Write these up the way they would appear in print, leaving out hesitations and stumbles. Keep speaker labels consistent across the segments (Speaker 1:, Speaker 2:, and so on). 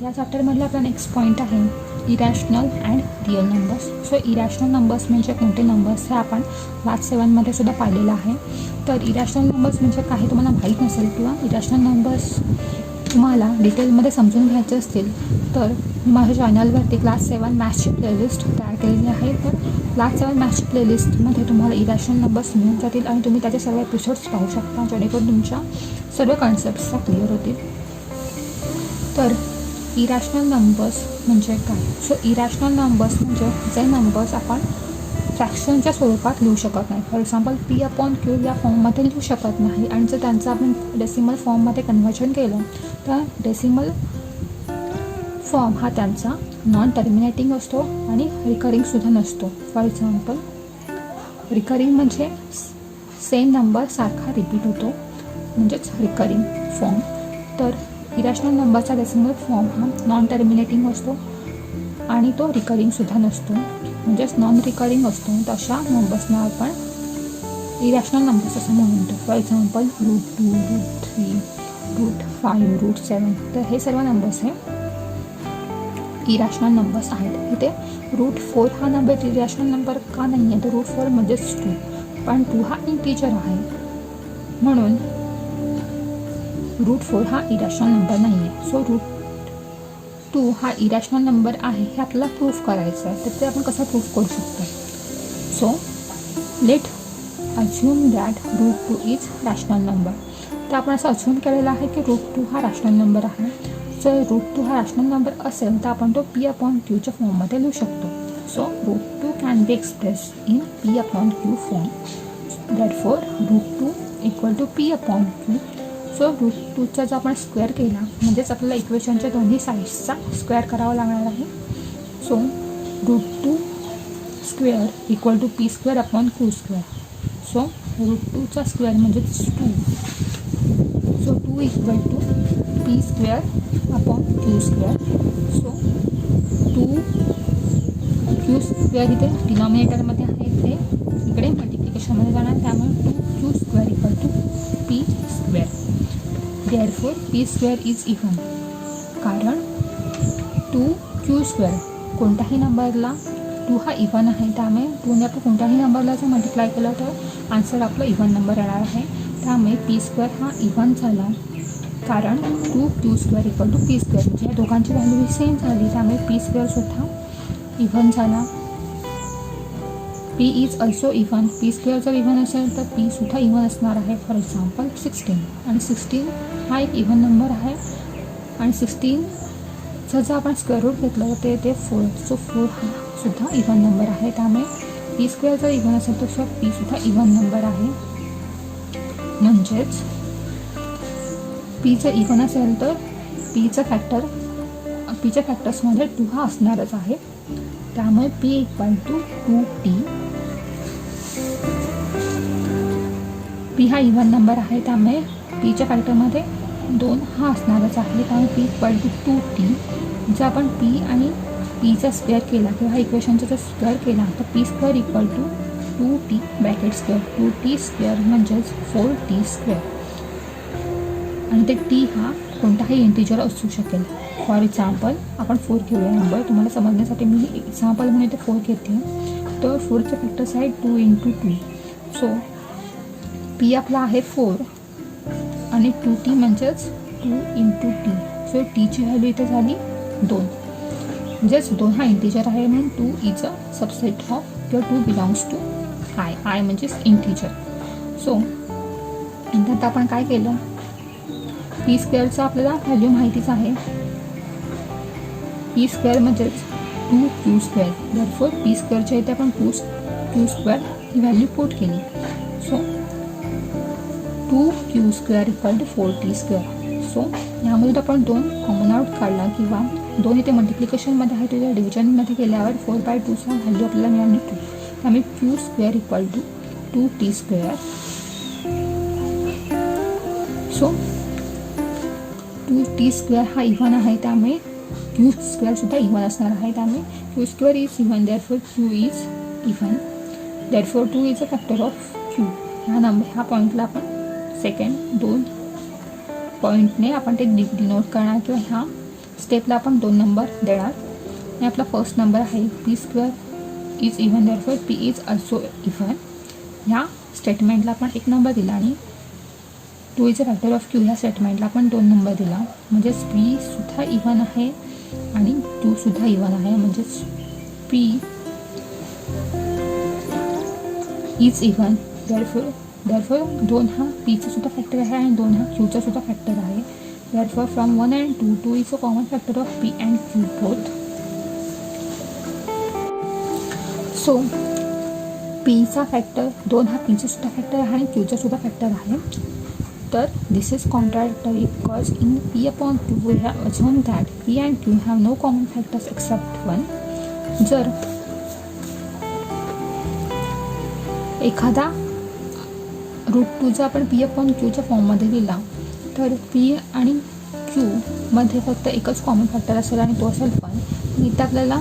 Speaker 1: या चॅप्टरमधला आपला नेक्स्ट पॉईंट आहे irrational and real numbers. So irrational numbers म्हणजे कोणते नंबर्स हे आपण क्लास 7मध्ये सुद्धा पाहिलेलं आहे. तर इरॅशनल नंबर्स म्हणजे काही तुम्हाला माहीत नसेल किंवा इरॅशनल नंबर्स तुम्हाला डिटेलमध्ये समजून घ्यायचे असतील तर मी माझ्या चॅनलवरती क्लास 7 मॅथ्सची प्लेलिस्ट तयार केलेली आहे. तर क्लास 7 मॅथ्सची प्लेलिस्टमध्ये तुम्हाला इरॅशनल नंबर्स मिळून जातील आणि तुम्ही त्याचे सर्व एपिसोड्स पाहू शकता, जेणेकरून तुमच्या सर्व कॉन्सेप्ट्सचा क्लिअर होतील. तर इरॅशनल नंबर्स म्हणजे काय? सो इरॅशनल नंबर्स म्हणजे जे नंबर्स आपण फ्रॅक्शनच्या स्वरूपात लिहू शकत नाही. फॉर एक्झाम्पल P/Q या फॉर्ममध्ये लिहू शकत नाही आणि जर त्यांचं आपण डेसिमल फॉर्ममध्ये कन्व्हर्जन केलं तर डेसिमल फॉर्म हा त्यांचा नॉन टर्मिनेटिंग असतो आणि रिकरिंगसुद्धा नसतो. फॉर एक्झाम्पल रिकरिंग म्हणजे सेम नंबर सारखा रिपीट होतो, म्हणजेच रिकरिंग फॉर्म. तर इरॅशनल नंबरचा डेसिमल फॉर्म हा नॉन टर्मिनेटिंग असतो आणि तो रिकरिंगसुद्धा नसतो, म्हणजेच नॉन रिकरिंग असतो. तशा नंबर्सना आपण इरॅशनल नंबर्स असं म्हणतो. For example √2, √3, √5, √7. तर हे सर्व नंबर्स हे इरॅशनल नंबर्स आहेत. इथे √4 हा नंबर इरॅशनल नंबर का नाही आहे? तर √4 म्हणजेच 2, पण 2 हा इंटिजर आहे म्हणून √4 हा इरॅशनल नंबर नाही आहे. सो √2 हा इरॅशनल नंबर आहे हे आपल्याला प्रूफ करायचं आहे. तर ते आपण कसं प्रूफ करू शकतो? So let assume that √2 is rational number. तर आपण असं अज्युम केलेलं आहे की √2 हा रॅशनल नंबर आहे. जर √2 हा रॅशनल नंबर असेल तर आपण तो P/Q च्या फॉर्ममध्ये लिहू शकतो. So √2 can be express in P/Q form. Therefore √2 = P/Q. So √2चा जर आपण स्क्वेअर केला म्हणजेच आपल्याला इक्वेशनच्या दोन्ही साईड्सचा स्क्वेअर करावा लागणार आहे. So √2 square = P²/Q². सो √2चा स्क्वेअर म्हणजेच 2. So 2 = P²/Q². सो 2Q² इथे डिनॉमिनेटरमध्ये आहे, ते इकडे मल्टिप्लिकेशनमध्ये जाणार, त्यामुळे 2Q² = P². Therefore P² is even. कारण 2Q² कोणत्याही नंबरला 2 हा इव्हन आहे, त्यामुळे 2ने आपण कोणत्याही नंबरला जर मल्टिप्लाय केलं तर आन्सर आपला इव्हन नंबर येणार आहे. त्यामुळे P² हा इव्हन झाला कारण 2Q² = P². म्हणजे या दोघांची व्हॅल्यू ही सेम झाली, त्यामुळे P² सुद्धा इव्हन झाला. P is also even. P² जर इव्हन असेल तर P सुद्धा इव्हन असणार आहे. For example 16. आणि 16 हा एक इव्हन नंबर आहे आणि 16चं जर आपण स्क्वेअर रूट घेतलं तर ते 4. सो 4 हा सुद्धा इव्हन नंबर आहे. त्यामुळे P² जर इव्हन असेल तर P सुद्धा इव्हन नंबर आहे. म्हणजेच P जर इव्हन असेल तर Pच्या फॅक्टर्समध्ये 2 हा असणारच आहे. त्यामुळे P = 2T. P हा इव्हन नंबर आहे, त्यामुळे Pच्या फॅक्टरमध्ये 2 हा असणारच आहे. त्यामुळे P = 2T. जर आपण P आणि Pचा स्क्वेअर केला किंवा इक्वेशनचा जर स्क्वेअर केला तर P² = 2T (2T² म्हणजेच 4T². आणि ते T हा कोणताही इंटिजर असू शकेल. फॉर एक्झाम्पल आपण 4 घेऊया नंबर, तुम्हाला समजण्यासाठी मी एक्झाम्पल म्हणून इथे 4 घेते. तर 4चे फॅक्टर्स आहेत 2 × 2. सो P आपला आहे 4 आणि 2T म्हणजेच 2 × T. सो Tची व्हॅल्यू इथे झाली 2. म्हणजेच 2 हा इंटिजर आहे म्हणून 2 इज अ सबसेट ऑफ किंवा 2 बिलॉंग्स टू I म्हणजेच इंटिजर. सो नंतर आपण काय केलं, P² आपल्याला व्हॅल्यू माहितीच आहे. P² म्हणजेच 2Q². देअरफॉर P² इथे आपण 2Q² ही व्हॅल्यू पुट केली. So 2Q² = 4T². सो यामध्ये आपण 2 कॉमन आउट काढला किंवा 2 इथे मल्टिप्लिकेशनमध्ये आहे, त्याच्या डिव्हिजनमध्ये केल्यावर 4/2चा व्हॅल्यू आपल्याला मिळाली 2. त्यामुळे Q² = 2T². सो 2T² हा इव्हन आहे, त्यामुळे Q² सुद्धा इव्हन असणार आहे. त्यामुळे Q² is even. Therefore Q is even. Therefore 2 is a factor of Q. ह्या पॉईंटला आपण सेकंड 2 पॉईंटने आपण ते डिनोट करणार किंवा ह्या स्टेपला आपण 2 नंबर देणार आणि आपला फर्स्ट नंबर आहे P square is even, therefore P is also even. ह्या स्टेटमेंटला आपण 1 नंबर दिला आणि 2 is a factor of Q ह्या स्टेटमेंटला आपण 2 नंबर दिला. म्हणजेच पी सुद्धा इव्हन आहे आणि 2 सुद्धा इव्हन आहे. म्हणजेच पी इज इव्हन, देअरफॉर 2 हा पीचा सुद्धा फॅक्टर आहे आणि 2 हा क्यूचा सुद्धा फॅक्टर आहे. Therefore from 1 and 2, 2 is a common factor of P and Q both. So पीचा फॅक्टर 2 हा पीचा सुद्धा फॅक्टर आहे आणि क्यूचा सुद्धा फॅक्टर आहे. तर this is contradictory because in p upon q we have assume that p and q have no common factors except 1. जर एखादा रूट 2 जर आपण पी अपॉन क्यूच्या फॉर्ममध्ये लिहिला तर पी आणि क्यूमध्ये फक्त एकच कॉमन फॅक्टर असेल आणि तो असेल 1. इथं आपल्याला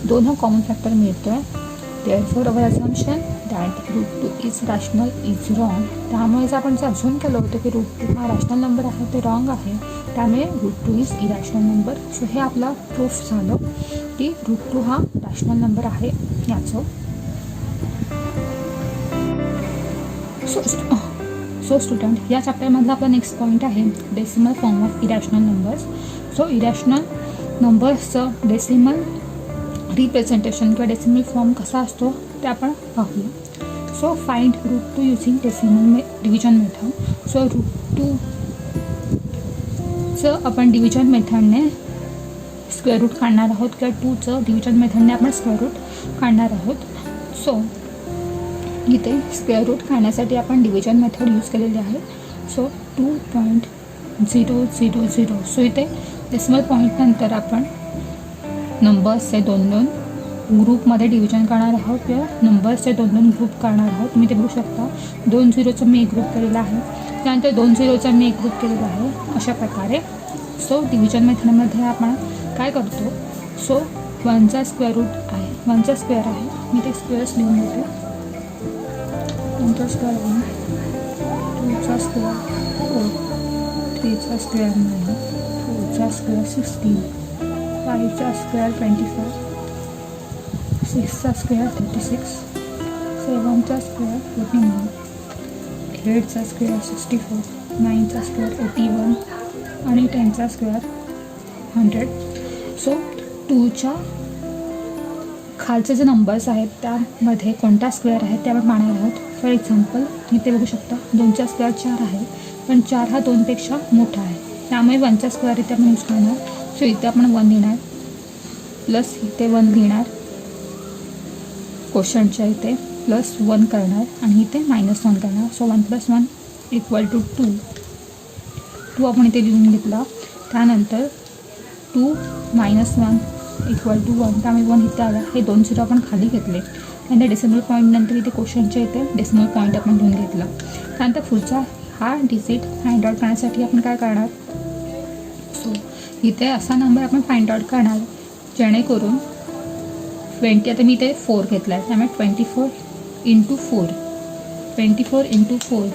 Speaker 1: 2 हा कॉमन फॅक्टर मिळतो आहे. Therefore our assumption that root 2 is rational is wrong. त्यामुळे जर आपण जे अज्युम केलं होतं की रूट 2 हा रॅशनल नंबर आहे ते रॉंग आहे. त्यामुळे root 2 is irrational number. So हे आपला प्रूफ झालं की रूट 2 हा रॅशनल नंबर आहे याचं. सो स्टुडंट, या चॅप्टरमधला आपला नेक्स्ट पॉईंट आहे decimal form of irrational numbers. So irrational नंबर्सचं डेसिमल रिप्रेझेंटेशन किंवा डेसिमल फॉर्म कसा असतो ते आपण पाहूया. So find root 2 using decimal division method. So root 2चं आपण डिव्हिजन मेथडने स्क्वेअर रूट काढणार आहोत किंवा 2चं डिव्हिजन मेथडने आपण स्क्वेअर रूट काढणार आहोत. सो इथे स्क्वेअर रूट काढण्यासाठी आपण डिव्हिजन मेथड यूज केलेली आहे. सो 2.000. सो इथे डेसिमल पॉईंट नंतर आपण नंबर्सचे 2-2 ग्रुपमध्ये डिव्हिजन करणार आहोत किंवा नंबर्सचे 2-2 ग्रुप करणार आहोत. तुम्ही ते बघू शकता. 2 झिरोचं मी एक ग्रुप केलेला आहे, त्यानंतर 2 झिरोचा मी एक ग्रुप केलेला आहे. अशा प्रकारे सो डिव्हिजन मेथडमध्ये आपण काय करतो. सो 1चा स्क्वेअर रूट आहे, 1चा स्क्वेअर आहे. मी ते स्क्वेअर्स लिहून देते. 1चा स्क्वेअर 1, 2चा स्क्वेअर 4, 3चा स्क्वेअर 9, 4चा स्क्वेअर 16, 5चा स्क्वेअर 25, 6चा स्क्वेअर 36, 7चा स्क्वेअर 49, 8चा स्क्वेअर 64, 9चा स्क्वेअर 81 आणि 10चा स्क्वेअर 100. सो 2च्या खालचे जे नंबर्स आहेत त्यामध्ये कोणता स्क्वेअर आहे ते आपण पाहणार आहोत. फॉर एक्झाम्पल इथे बघू शकता 2चा स्क्वेअर 4 आहे, पण 4 हा 2पेक्षा मोठा आहे. त्यामुळे 1चा स्क्वेअर इथे आपण यूज करणार. सो इथे आपण 1 लिहिणार प्लस इथे 1 लिहिणार, क्वोशंटच्या इथे प्लस 1 करणार आणि इथे -1 करणार. सो 1 + 1 = 2. 2 आपण इथे लिहून घेतला. त्यानंतर 2 - 1 = 1. त्यामुळे 1 इथे आला. हे 2 झिरो आपण खाली घेतले. त्यानंतर डेसिमल पॉईंट नंतर इथे क्वोशंटच्या इथे डेसिमल पॉईंट आपण लिहून घेतला. त्यानंतर पुढचा हा डिजिट फाइंड आउट करण्यासाठी आपण काय करणार. सो इथे असा नंबर आपण फाइंड आउट करणार जेणेकरून 20, आता मी इथे 4 घेतला आहे. त्यामुळे 24 × 4, 24 × 4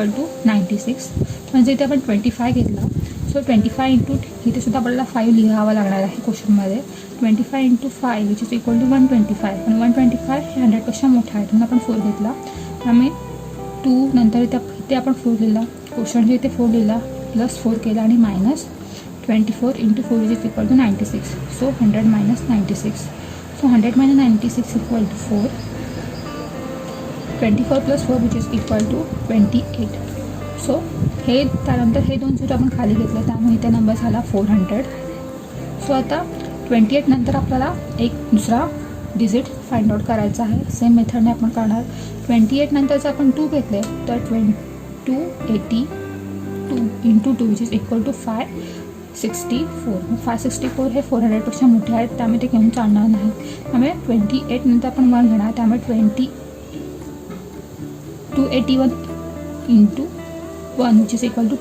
Speaker 1: = 96. म्हणजे इथे आपण 25 घेतला. सो 25 × इथे सुद्धा आपल्याला 5 लिहावा लागणार आहे क्वेश्चनमध्ये. 25 × 5 = 125. पण 125 हे 100पेक्षा मोठा आहे म्हणून आपण 4 घेतला. त्यामुळे 2 नंतर इथे आपण 4 लिहिला, क्वेश्चनच्या इथे 4 लिहिला, +4 केला आणि -24 × 4 = 96. सो 100 - 96. सो 100 - 96 = 4. 24 + 4 = 28. सो हे त्यानंतर हे 2 झिरो आपण खाली घेतले त्यामुळे इथे नंबर झाला 400. सो आता 28 नंतर आपल्याला एक दुसरा डिजिट फाइंड आउट करायचा आहे. सेम मेथडने आपण करणार. 28 नंतरचं आपण 2 घेतले तर 282 × 2 = 564. 564 हे 400पेक्षा मोठे आहेत त्यामुळे ते घेऊन चालणार नाही. त्यामुळे 28 नंतर आपण 1 घेणार. त्यामुळे 281 × 1 =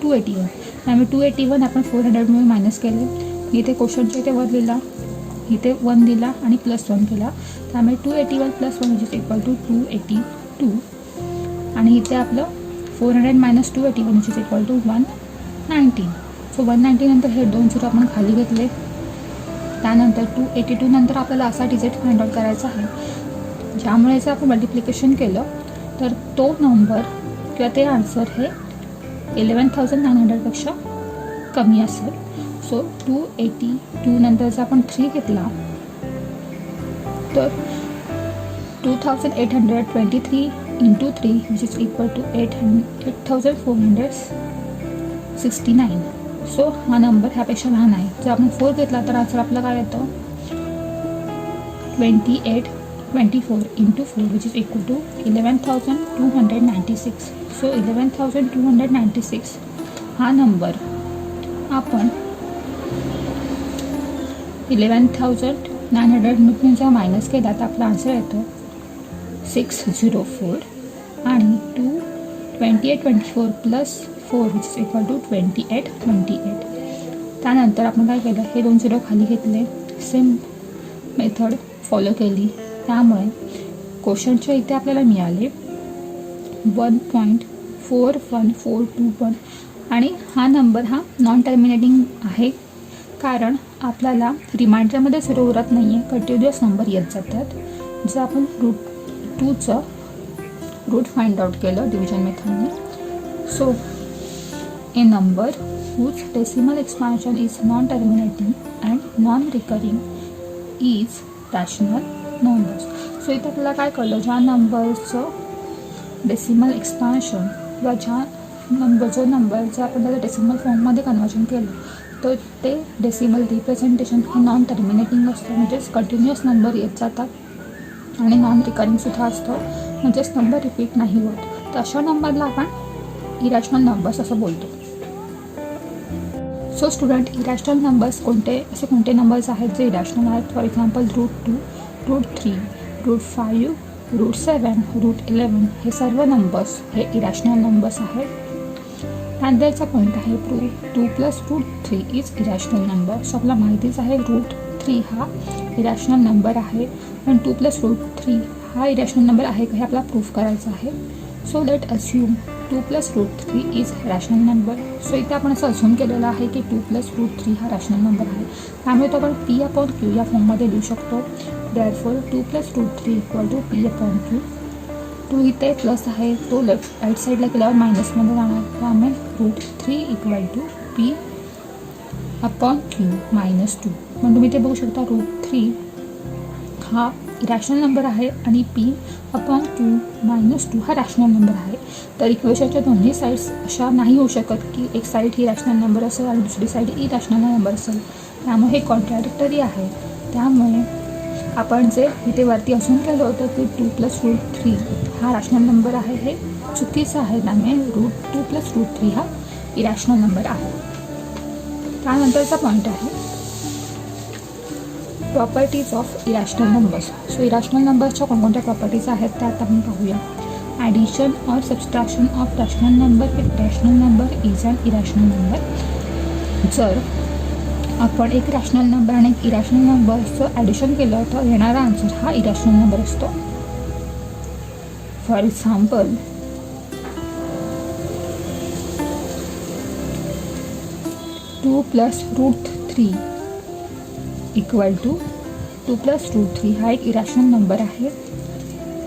Speaker 1: 281. त्यामुळे 281 आपण 400 म्हणून मायनस केले. इथे क्वेश्चनच्या इथे 1 लिहिला, इथे 1 दिला आणि +1 केला. त्यामुळे 281 + 1 = 282. आणि इथे आपलं 400 - 281 = 119. सो 119 नंतर हे 2 झिरो आपण खाली घेतले. त्यानंतर 282 नंतर आपल्याला असा डिजिट फाइंड आउट करायचा आहे ज्यामुळे जर आपण मल्टिप्लिकेशन केलं तर तो नंबर किंवा ते आन्सर हे 11,900पेक्षा कमी असेल. सो 282 नंतर जर आपण 3 घेतला तर 2,823 into 3 which is equal to 8,469. So हा नंबर ह्यापेक्षा लहान आहे. जर आपण 4 घेतला तर आन्सर आपला काय येतं 24 into 4 which is equal to 11,296. So 11,296 हा नंबर आपण 11,900 जर मायनस केला तर आपला आन्सर येतो 604 आणि 2824 plus 4 which is equal to 2828. त्यानंतर आपण काय केलं हे 2 0 खाली घेतले सेम मेथड फॉलो केली त्यामुळे क्वेश्चनच्या इथे आपल्याला मिळाले 1.41421 आणि हा नंबर हा नॉन टर्मिनेटिंग आहे कारण आपल्याला रिमाइंडरमध्ये 0 उरत नाही आहे कंटिन्युअस नंबर येत जातात. जर आपण √2चं रूट फाइंड आउट केलं division मेथडने so A number whose decimal expansion is non-terminating and non-recurring is rational numbers. So इथे आपल्याला काय कळलं ज्या नंबरचं डेसिमल एक्सपान्शन किंवा जो नंबरचं आपण त्याचं डेसिमल फॉर्ममध्ये कन्वर्जन केलं तर ते डेसिमल रिप्रेझेंटेशन हे नॉन टर्मिनेटिंग असतं म्हणजेच कंटिन्युअस नंबर येत जातात आणि नॉन रिकरिंगसुद्धा असतं म्हणजेच नंबर रिपीट नाही होत. तर अशा नंबरला आपण इरॅशनल नंबर्स असं बोलतो. सो स्टुडंट इरॅशनल नंबर्स कोणते नंबर्स आहेत जे इरॅशनल आहेत. फॉर एक्झाम्पल √2 √3 √5 √7 √11 हे सर्व नंबर्स हे इरॅशनल नंबर्स आहेत. त्यानंतरचा पॉईंट आहे proof 2 + √3 is irrational number. So आपल्याला माहितीच आहे √3 हा इरॅशनल नंबर आहे पण 2 + √3 हा इरॅशनल नंबर आहे का हे आपल्याला प्रूफ करायचं आहे. So let assume 2 + √3 is rational number. So इथे आपण असं असूम केलेलं आहे की 2 + √3 हा रॅशनल नंबर आहे त्यामुळे तो आपण P/Q या फॉर्ममध्ये लिहू शकतो. Therefore 2 + √3 equal to P/Q. 2 इथे प्लस आहे तो राईट साईडला केल्यावर मायनसमध्ये जाणार त्यामुळे √3 इक्वल टू P/Q -2. पण तुम्ही ते बघू शकता √3 हा रॅशनल नंबर आहे आणि P/Q -2 हा रॅशनल नंबर आहे. तर इक्वेशनच्या दोन्ही साईड्स अशा नाही होऊ शकत की एक साईड ही रॅशनल नंबर असेल आणि दुसरी साईड इरॅशनल नंबर असेल त्यामुळे हे कॉन्ट्रॅडिक्टरी आहे. त्यामुळे आपण जे इथे वरती असून केलं होतं की 2 + √3 हा रॅशनल नंबर आहे हे चुकीचं आहे त्यामुळे 2 + √3 हा इरॅशनल नंबर आहे. त्यानंतरचा पॉईंट आहे properties of irrational numbers. So irrational नंबर्सच्या कोणकोणत्या प्रॉपर्टीज आहेत त्या आता आपण पाहूया. Addition or subtraction of rational number with rational number is an irrational number. जर आपण एक रॅशनल नंबर आणि एक इरॅशनल नंबरचं ॲडिशन केलं तर येणारा आन्सर हा इरॅशनल नंबर असतो. फॉर एक्झाम्पल 2 + √3 इक्वल टू 2 + √3 हा एक इरॅशनल नंबर आहे.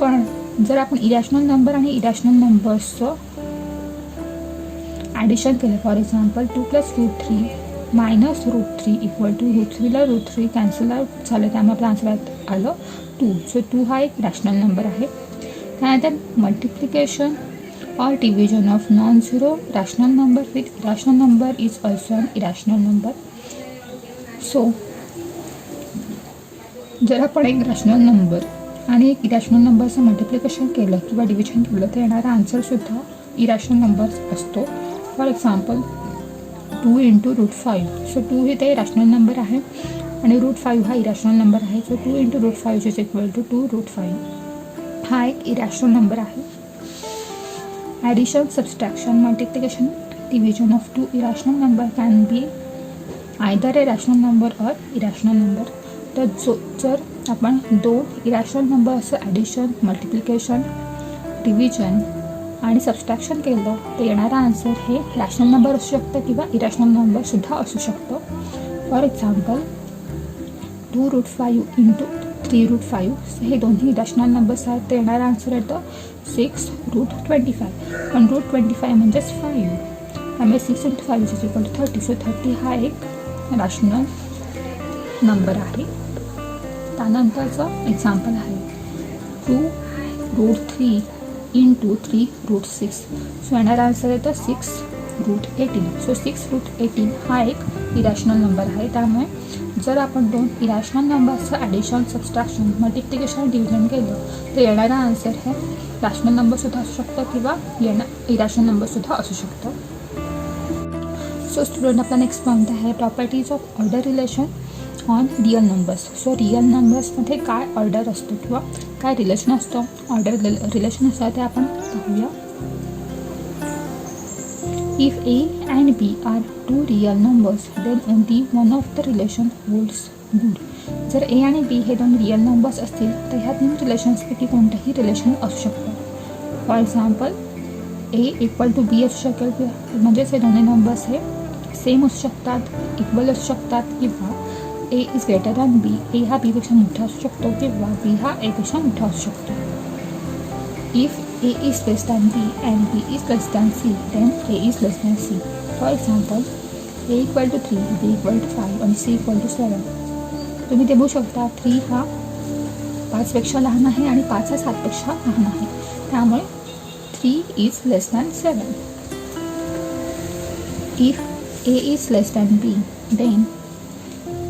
Speaker 1: पण जर आपण इरॅशनल नंबर आणि इरॅशनल नंबर्सचं ॲडिशन केलं फॉर एक्झाम्पल 2 + √3 -√3 इक्वल टू √3ला √3 कॅन्सल आउट झालं त्यामुळे आपलं आन्सर आलं 2. सो 2 हा एक रॅशनल नंबर आहे. त्यानंतर multiplication or division of non-zero rational number with irrational number is also an irrational number. So जर आपण एक रॅशनल नंबर आणि एक इरॅशनल नंबरचं मल्टिप्लिकेशन केलं किंवा डिव्हिजन केलं तर येणारा आन्सरसुद्धा इरॅशनल नंबर्स असतो. For example 2 × √5. सो 2 हे ते रॅशनल नंबर आहे आणि √5 हा इरॅशनल नंबर आहे. सो 2 × √5 इज इक्वल टू 2√5 हा एक इरॅशनल नंबर आहे. Addition, subtraction, multiplication, division of two irrational number can be either a rational number or irrational number. तर जर आपण 2 इरॅशनल नंबर असं ॲडिशन मल्टिप्लिकेशन डिव्हिजन आणि सबस्ट्रॅक्शन केलं तर येणारा आन्सर हे रॅशनल नंबर असू शकतं किंवा इरॅशनल नंबरसुद्धा असू शकतो. For example 2√5 into 3√5. हे दोन्ही इरॅशनल नंबर्स आहेत. तर येणारा आन्सर येतं 6√25. पण √25 म्हणजेच 5. त्यामुळे 6 × 5 = 30. सो 30 हा एक रॅशनल नंबर आहे. त्यानंतरचं एक्झाम्पल आहे 2√3 इंटू 3√6. सो येणारा आन्सर येतं 6√18. सो 6√18 हा एक इरॅशनल नंबर आहे. त्यामुळे जर आपण दोन इरॅशनल नंबरचं ॲडिशन, सबस्ट्रॅक्शन, मल्टिप्लिकेशन, डिव्हिजन केलं तर येणारा आन्सर हे रॅशनल नंबरसुद्धा असू शकतं किंवा इरॅशनल नंबरसुद्धा असू शकतं. सो स्टुडंट, आपला नेक्स्ट पॉईंट आहे properties of order relation on real numbers. So real नंबर्समध्ये काय ऑर्डर असतो किंवा काय रिलेशन असतं, ऑर्डर रिलेशन असतं ते आपण पाहूया. If A and B are two real numbers, then only one of the relation holds good. जर A आणि B हे दोन रिअल नंबर्स असतील तर ह्या तीन रिलेशन्सपैकी कोणतंही रिलेशन असू शकतं. फॉर एक्झाम्पल A = B असू शकेल, म्हणजेच हे दोन्ही नंबर्स हे सेम असू शकतात, इक्वल असू शकतात, किंवा A is greater than B, A हा B पेक्षा मोठा असू शकतो, किंवा B हा A पेक्षा मोठा असू शकतो. If A is less than B and B is less than C, then A is less than C. For example, A = 3, B = 5 आणि C = 7. तुम्ही ते बघू शकता 3 हा 5पेक्षा लहान आहे आणि 5 हा 7पेक्षा लहान आहे. त्यामुळे 3 is less than 7. If A is less than B, then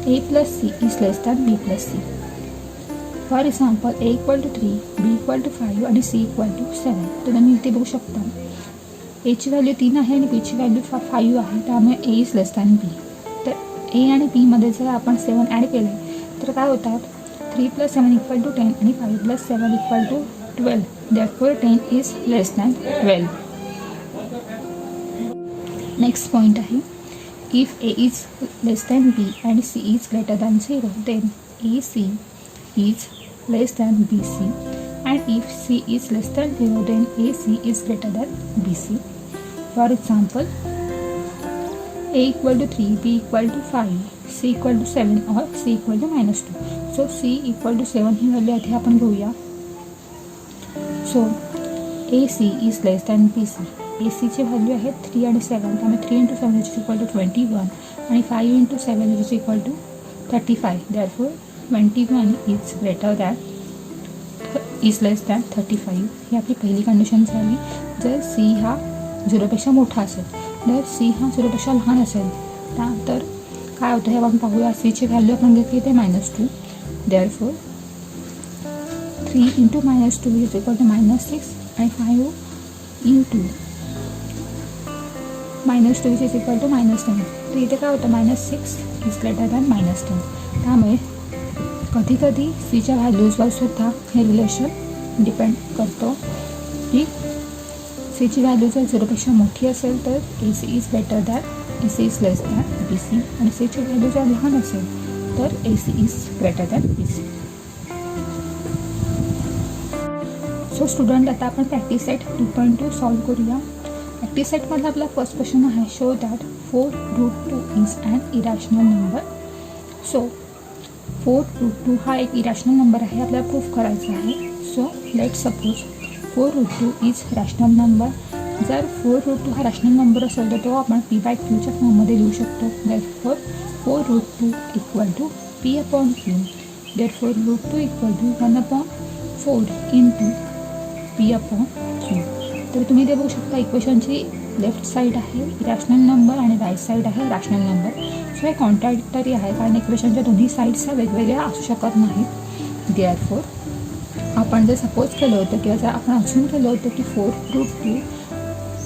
Speaker 1: A plus C is less than B plus C. For example A = 3, B = 5 आणि C = 7. तर तुम्ही इथे बघू शकता Aची व्हॅल्यू 3 आहे आणि Bची व्हॅल्यू 5 आहे. त्यामुळे A is less than B. तर A आणि B मध्ये जर आपण 7 ॲड केले तर काय होतात, 3 + 7 = 10 आणि 5 + 7 = 12. Therefore 10 is less than 12. Next point आहे if A is less than B and C is greater than 0, then AC is less than BC, and if C is less than 0, then AC is greater than BC. For example, A = 3, B = 5, C = 7 or C = -2. So C = 7 ही value आधी आपण घेऊया. So AC is less than BC. ACची value आहे 3 आणि 7, त्यामुळे 3 × 7 = 21 आणि 5 × 7 = 35. Therefore 21 is less than 35. ही आपली पहिली कंडिशन झाली. जर C हा 0पेक्षा मोठा असेल, जर C हा 0पेक्षा लहान असेल तर काय होतं हे आपण पाहूया. Cची व्हॅल्यू आपण घेतली ते -2. Therefore 3 × -2 = -6 आणि 5 × -2 = -10. तर इथे काय होतं, -6 is greater than -10. त्यामुळे कधीकधी Cच्या व्हॅल्यूजवर सुद्धा हे रिलेशन डिपेंड करतो की Cची व्हॅल्यू जर 0पेक्षा मोठी असेल तर AC is greater than, AC is less than BC, आणि Cची व्हॅल्यू जर लहान असेल तर AC is greater than BC. So student, आता आपण प्रॅक्टिस सेट 2.2 सॉल्व करूया. प्रॅक्टिस सेटमधला आपला फर्स्ट क्वेश्चन आहे show that 4√2 is an irrational number. So 4√2 हा एक इरॅशनल नंबर आहे, आपल्याला प्रूफ करायचा आहे. So let suppose 4√2 is rational number. जर 4√2 हा रॅशनल नंबर असेल तर तो आपण P/Qच्या फॉर्ममध्ये लिहू शकतो. Therefore 4√2 = P/Q. Therefore √2 = 1/4 × P/Q. तर तुम्ही ते बघू शकता इक्वेशनची लेफ्ट साईड आहे इरॅशनल नंबर आणि राईट साईड आहे रॅशनल नंबर. सो हे कॉन्ट्रॅडिक्टरी आहे कारण इक्वेशनच्या दोन्ही साईड्स ह्या वेगवेगळ्या असू शकत नाहीत. देअरफोर आपण जर सपोज केलं होतं किंवा जर आपण असून केलं होतं की 4√2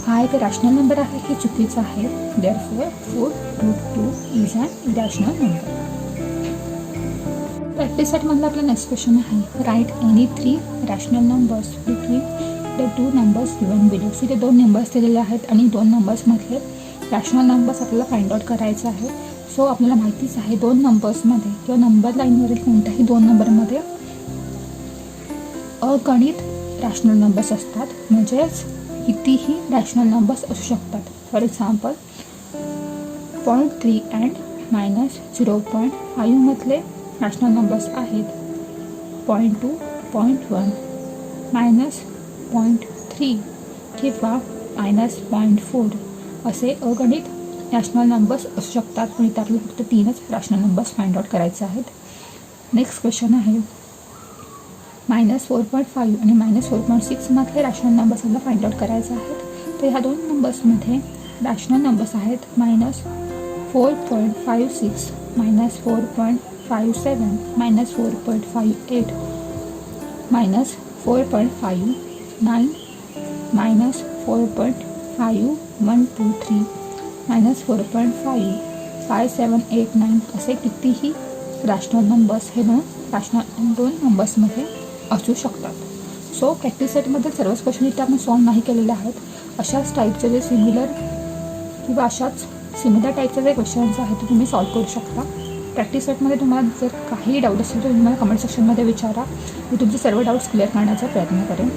Speaker 1: हा एक रॅशनल नंबर आहे, हे चुकीचं आहे. Therefore 4√2 is an irrational number. Practice सेटमधला आपला नेक्स्ट क्वेश्चन आहे write any 3 rational numbers between the 2 numbers given below. इथे 2 नंबर्स दिलेले आहेत आणि 2 नंबर्समधले रॅशनल नंबर्स आपल्याला फाइंड आउट करायचं आहे. सो आपल्याला माहितीच आहे 2 नंबर्समध्ये किंवा नंबर लाईनवरील कोणत्याही 2 नंबरमध्ये अगणित रॅशनल नंबर्स असतात, म्हणजेच कितीही रॅशनल नंबर्स असू शकतात. फॉर एक्झाम्पल 0.3 अँड -0.5 मधले रॅशनल नंबर्स आहेत 0.2, 0.1, -0.3 किंवा -0.4 असे अगणित रॅशनल नंबर्स असू शकतात, पण त्यातले फक्त 3च रॅशनल नंबर्स फाइंड आउट करायचे आहेत. नेक्स्ट क्वेश्चन आहे -4.5 आणि -4.6 मधले रॅशनल नंबर्स आपल्याला फाइंड आउट करायचे आहेत. तर ह्या दोन नंबर्समध्ये रॅशनल नंबर्स आहेत -4.56, -4.57, -4.58, -4.59, -4.5123, -4.5, 5789 असे कितीही रॅशनल नंबर्स हे दोन नंबर्समध्ये असू शकतात. सो प्रॅक्टिस सेटमध्ये सर्वच क्वेश्चन इथे आपण सॉल्व नाही केलेले आहेत. अशाच टाईपचे जे सिमिलर टाईपचे जे क्वेश्चन्स आहेत ते तुम्ही सॉल्व करू शकता. प्रॅक्टिस सेटमध्ये तुम्हाला जर काही डाऊट असेल तर तुम्ही मला कमेंट सेक्शनमध्ये विचारा. मी तुमचे सर्व डाऊट्स क्लिअर करण्याचा प्रयत्न करेन.